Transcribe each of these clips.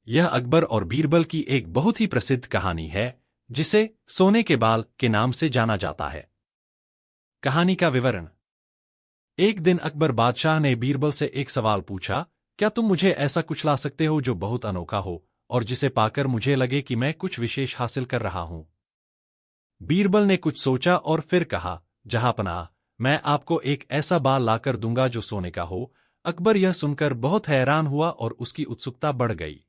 यह अकबर और बीरबल की एक बहुत ही प्रसिद्ध कहानी है, जिसे सोने के बाल के नाम से जाना जाता है। कहानी का विवरण। एक दिन अकबर बादशाह ने बीरबल से एक सवाल पूछा, क्या तुम मुझे ऐसा कुछ ला सकते हो जो बहुत अनोखा हो और जिसे पाकर मुझे लगे कि मैं कुछ विशेष हासिल कर रहा हूं? बीरबल ने कुछ सोचा और फिर कहा, जहांपनाह, मैं आपको एक ऐसा बाल लाकर दूंगा जो सोने का हो। अकबर यह सुनकर बहुत हैरान हुआ और उसकी उत्सुकता बढ़ गई।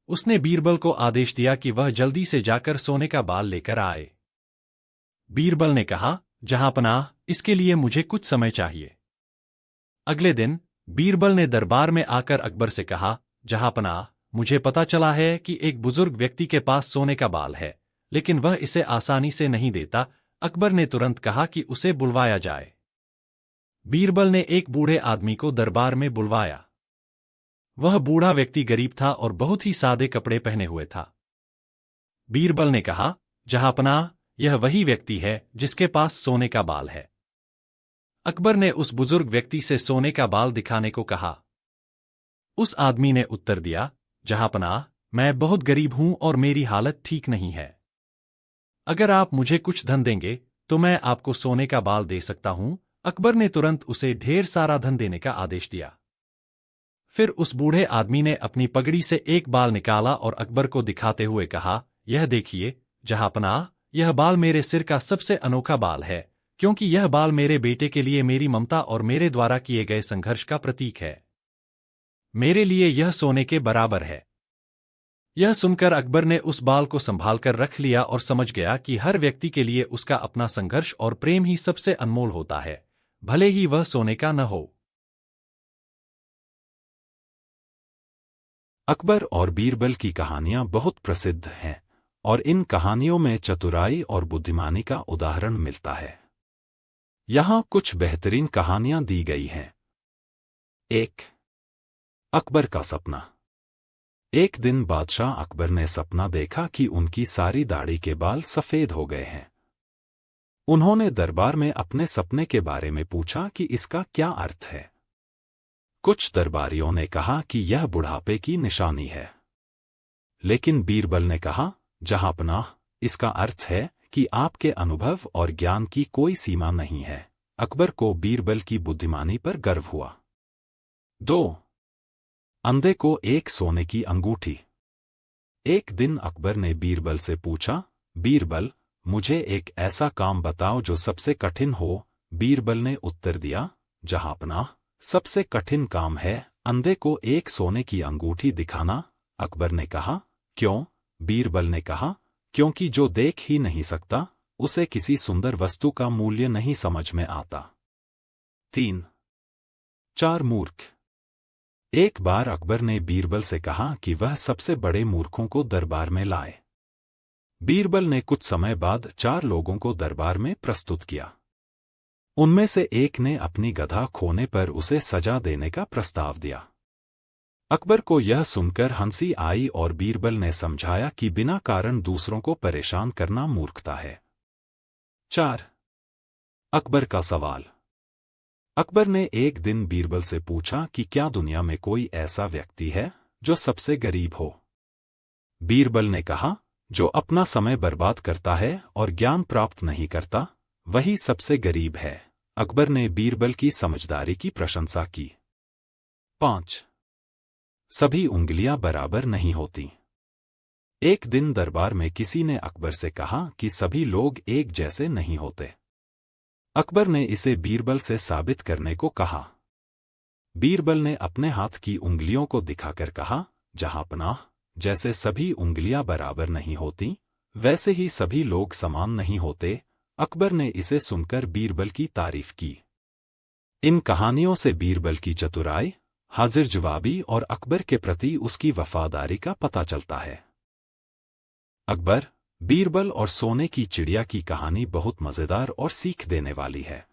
उसने बीरबल को आदेश दिया कि वह जल्दी से जाकर सोने का बाल लेकर आए। बीरबल ने कहा, जहांपनाह, इसके लिए मुझे कुछ समय चाहिए। अगले दिन बीरबल ने दरबार में आकर अकबर से कहा, जहांपनाह, मुझे पता चला है कि एक बुजुर्ग व्यक्ति के पास सोने का बाल है, लेकिन वह इसे आसानी से नहीं देता। अकबर ने तुरंत कहा कि उसे बुलवाया जाए। बीरबल ने एक बूढ़े आदमी को दरबार में बुलवाया। वह बूढ़ा व्यक्ति गरीब था और बहुत ही सादे कपड़े पहने हुए था। बीरबल ने कहा, जहांपनाह, यह वही व्यक्ति है जिसके पास सोने का बाल है। अकबर ने उस बुजुर्ग व्यक्ति से सोने का बाल दिखाने को कहा। उस आदमी ने उत्तर दिया, जहांपनाह, मैं बहुत गरीब हूं और मेरी हालत ठीक नहीं है। अगर आप मुझे कुछ धन देंगे तो मैं आपको सोने का बाल दे सकता हूं। अकबर ने तुरंत उसे ढेर सारा धन देने का आदेश दिया। फिर उस बूढ़े आदमी ने अपनी पगड़ी से एक बाल निकाला और अकबर को दिखाते हुए कहा, यह देखिए जहांपनाह, यह बाल मेरे सिर का सबसे अनोखा बाल है, क्योंकि यह बाल मेरे बेटे के लिए मेरी ममता और मेरे द्वारा किए गए संघर्ष का प्रतीक है। मेरे लिए यह सोने के बराबर है। यह सुनकर अकबर ने उस बाल को संभालकर रख लिया और समझ गया कि हर व्यक्ति के लिए उसका अपना संघर्ष और प्रेम ही सबसे अनमोल होता है, भले ही वह सोने का न हो। अकबर और बीरबल की कहानियां बहुत प्रसिद्ध हैं और इन कहानियों में चतुराई और बुद्धिमानी का उदाहरण मिलता है। यहां कुछ बेहतरीन कहानियां दी गई हैं। 1. अकबर का सपना। एक दिन बादशाह अकबर ने सपना देखा कि उनकी सारी दाढ़ी के बाल सफेद हो गए हैं। उन्होंने दरबार में अपने सपने के बारे में पूछा कि इसका क्या अर्थ है। कुछ दरबारियों ने कहा कि यह बुढ़ापे की निशानी है, लेकिन बीरबल ने कहा, जहांपनाह, इसका अर्थ है कि आपके अनुभव और ज्ञान की कोई सीमा नहीं है। अकबर को बीरबल की बुद्धिमानी पर गर्व हुआ। 2. अंधे को एक सोने की अंगूठी। एक दिन अकबर ने बीरबल से पूछा, बीरबल, मुझे एक ऐसा काम बताओ जो सबसे कठिन हो। बीरबल ने उत्तर दिया, जहांपनाह, सबसे कठिन काम है अंधे को एक सोने की अंगूठी दिखाना। अकबर ने कहा, क्यों? बीरबल ने कहा, क्योंकि जो देख ही नहीं सकता उसे किसी सुंदर वस्तु का मूल्य नहीं समझ में आता। 3. 4 मूर्ख। एक बार अकबर ने बीरबल से कहा कि वह सबसे बड़े मूर्खों को दरबार में लाए। बीरबल ने कुछ समय बाद 4 लोगों को दरबार में प्रस्तुत किया। उनमें से एक ने अपनी गधा खोने पर उसे सजा देने का प्रस्ताव दिया। अकबर को यह सुनकर हंसी आई और बीरबल ने समझाया कि बिना कारण दूसरों को परेशान करना मूर्खता है। 4. अकबर का सवाल। अकबर ने एक दिन बीरबल से पूछा कि क्या दुनिया में कोई ऐसा व्यक्ति है जो सबसे गरीब हो। बीरबल ने कहा, जो अपना समय बर्बाद करता है और ज्ञान प्राप्त नहीं करता, वही सबसे गरीब है। अकबर ने बीरबल की समझदारी की प्रशंसा की। 5. सभी उंगलियां बराबर नहीं होती। एक दिन दरबार में किसी ने अकबर से कहा कि सभी लोग एक जैसे नहीं होते। अकबर ने इसे बीरबल से साबित करने को कहा। बीरबल ने अपने हाथ की उंगलियों को दिखाकर कहा, जहांपनाह, जैसे सभी उंगलियां बराबर नहीं होती, वैसे ही सभी लोग समान नहीं होते। अकबर ने इसे सुनकर बीरबल की तारीफ की। इन कहानियों से बीरबल की चतुराई, हाजिर जवाबी और अकबर के प्रति उसकी वफादारी का पता चलता है। अकबर, बीरबल और सोने की चिड़िया की कहानी बहुत मजेदार और सीख देने वाली है।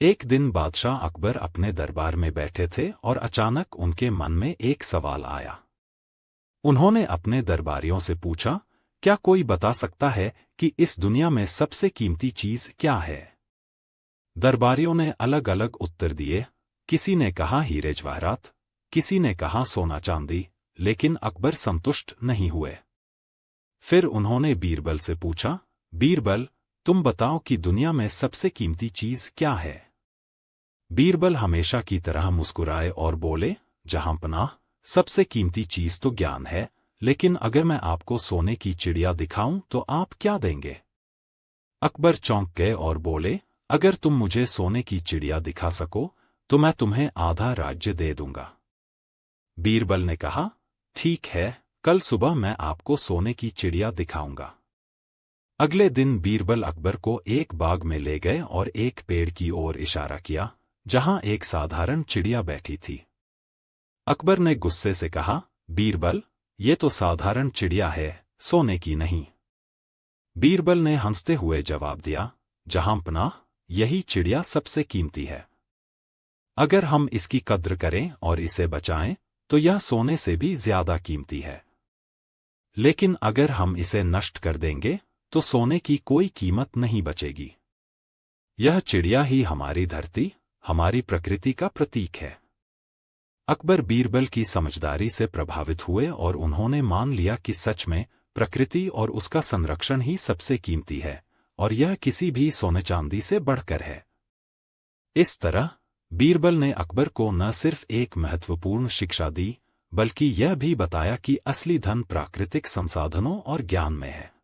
एक दिन बादशाह अकबर अपने दरबार में बैठे थे और अचानक उनके मन में एक सवाल आया। उन्होंने अपने दरबारियों से पूछा, क्या कोई बता सकता है कि इस दुनिया में सबसे कीमती चीज क्या है? दरबारियों ने अलग अलग उत्तर दिए। किसी ने कहा हीरे जवाहरात, किसी ने कहा सोना चांदी, लेकिन अकबर संतुष्ट नहीं हुए। फिर उन्होंने बीरबल से पूछा, बीरबल, तुम बताओ कि दुनिया में सबसे कीमती चीज क्या है? बीरबल हमेशा की तरह मुस्कुराए और बोले, जहांपनाह, सबसे कीमती चीज तो ज्ञान है, लेकिन अगर मैं आपको सोने की चिड़िया दिखाऊं तो आप क्या देंगे? अकबर चौंक गए और बोले, अगर तुम मुझे सोने की चिड़िया दिखा सको तो मैं तुम्हें आधा राज्य दे दूंगा। बीरबल ने कहा, ठीक है, कल सुबह मैं आपको सोने की चिड़िया दिखाऊंगा। अगले दिन बीरबल अकबर को एक बाग में ले गए और एक पेड़ की ओर इशारा किया, जहां एक साधारण चिड़िया बैठी थी। अकबर ने गुस्से से कहा, बीरबल, ये तो साधारण चिड़िया है, सोने की नहीं। बीरबल ने हंसते हुए जवाब दिया, जहांपनाह, यही चिड़िया सबसे कीमती है। अगर हम इसकी कद्र करें और इसे बचाएं तो यह सोने से भी ज्यादा कीमती है। लेकिन अगर हम इसे नष्ट कर देंगे तो सोने की कोई कीमत नहीं बचेगी। यह चिड़िया ही हमारी धरती, हमारी प्रकृति का प्रतीक है। अकबर बीरबल की समझदारी से प्रभावित हुए और उन्होंने मान लिया कि सच में प्रकृति और उसका संरक्षण ही सबसे कीमती है, और यह किसी भी सोने चांदी से बढ़कर है। इस तरह बीरबल ने अकबर को न सिर्फ एक महत्वपूर्ण शिक्षा दी, बल्कि यह भी बताया कि असली धन प्राकृतिक संसाधनों और ज्ञान में है।